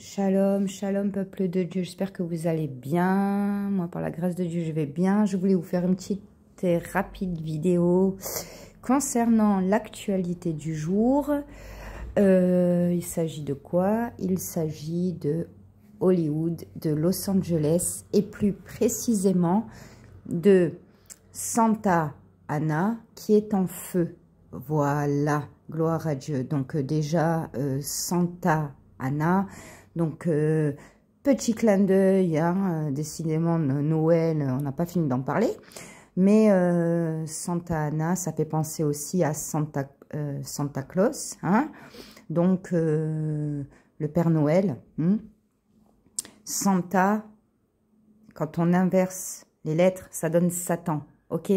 Shalom, shalom peuple de Dieu, j'espère que vous allez bien. Moi par la grâce de Dieu je vais bien. Je voulais vous faire une petite et rapide vidéo concernant l'actualité du jour. Il s'agit de quoi? Il s'agit de Hollywood, de Los Angeles et plus précisément de Santa Ana qui est en feu. Voilà, gloire à Dieu. Donc déjà Santa Ana, donc petit clin d'œil, hein, décidément Noël, on n'a pas fini d'en parler, mais Santa Ana, ça fait penser aussi à Santa Claus, hein, donc le Père Noël. Santa, quand on inverse les lettres, ça donne Satan, ok?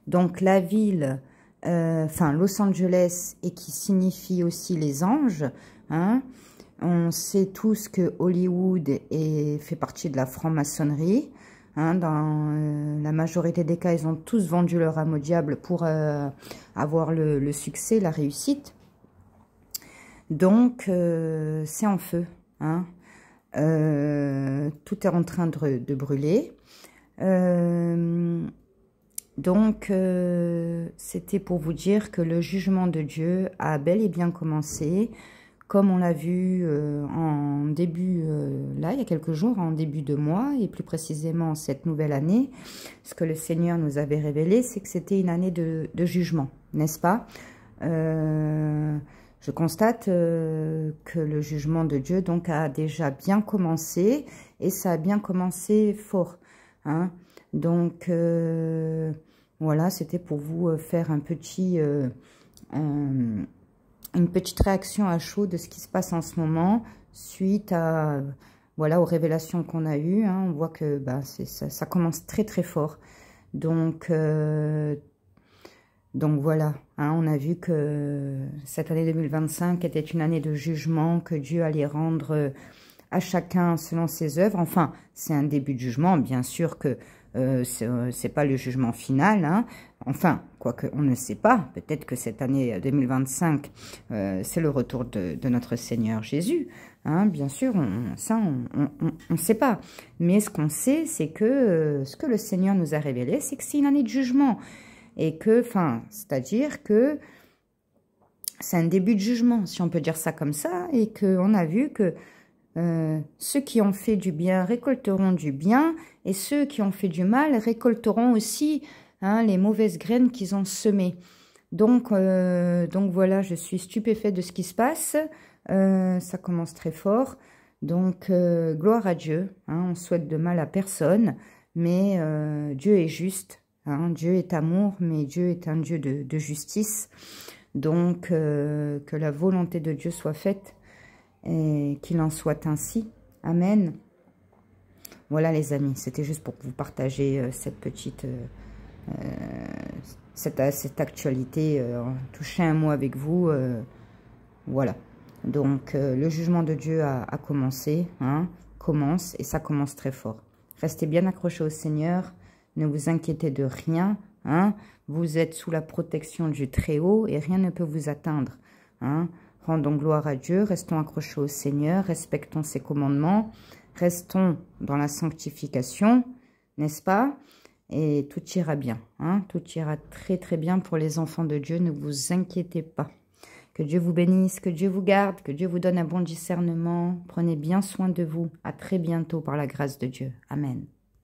Donc la ville, enfin Los Angeles, et qui signifie aussi les anges, hein. On sait tous que Hollywood fait partie de la franc-maçonnerie. Hein, dans la majorité des cas, ils ont tous vendu leur âme au diable pour avoir le succès, la réussite. Donc, c'est en feu. Hein. Tout est en train de brûler. Donc, c'était pour vous dire que le jugement de Dieu a bel et bien commencé. Comme on l'a vu en début, là, il y a quelques jours, en début de mois, et plus précisément cette nouvelle année, ce que le Seigneur nous avait révélé, c'est que c'était une année de jugement, n'est-ce pas? Je constate que le jugement de Dieu donc a déjà bien commencé, et ça a bien commencé fort. Hein? Donc, voilà, c'était pour vous faire un petit... une petite réaction à chaud de ce qui se passe en ce moment suite à voilà aux révélations qu'on a eues. Hein. On voit que bah, ça commence très très fort. Donc voilà, hein, on a vu que cette année 2025 était une année de jugement, que Dieu allait rendre à chacun selon ses œuvres. Enfin, c'est un début de jugement, bien sûr que c'est pas le jugement final, hein. Enfin, quoique on ne sait pas, peut-être que cette année 2025, c'est le retour de notre Seigneur Jésus, hein. Bien sûr, ça on ne sait pas, mais ce qu'on sait, c'est que ce que le Seigneur nous a révélé, c'est que c'est une année de jugement, et que, enfin, c'est-à-dire que c'est un début de jugement, si on peut dire ça comme ça, et qu'on a vu que ceux qui ont fait du bien récolteront du bien, et ceux qui ont fait du mal récolteront aussi, hein, les mauvaises graines qu'ils ont semées. Donc voilà, je suis stupéfaite de ce qui se passe. Ça commence très fort. Donc gloire à Dieu. Hein, on souhaite de mal à personne, mais Dieu est juste. Hein, Dieu est amour, mais Dieu est un Dieu de justice. Donc que la volonté de Dieu soit faite. Et qu'il en soit ainsi. Amen. Voilà les amis, c'était juste pour vous partager cette petite, cette actualité, toucher un mot avec vous. Voilà. Donc le jugement de Dieu a commencé, hein, commence, et ça commence très fort. Restez bien accrochés au Seigneur, ne vous inquiétez de rien. Hein, vous êtes sous la protection du Très-Haut et rien ne peut vous atteindre. Hein. Rendons gloire à Dieu, restons accrochés au Seigneur, respectons ses commandements, restons dans la sanctification, n'est-ce pas? Et tout ira bien, hein? Tout ira très très bien pour les enfants de Dieu, ne vous inquiétez pas. Que Dieu vous bénisse, que Dieu vous garde, que Dieu vous donne un bon discernement. Prenez bien soin de vous. À très bientôt par la grâce de Dieu. Amen.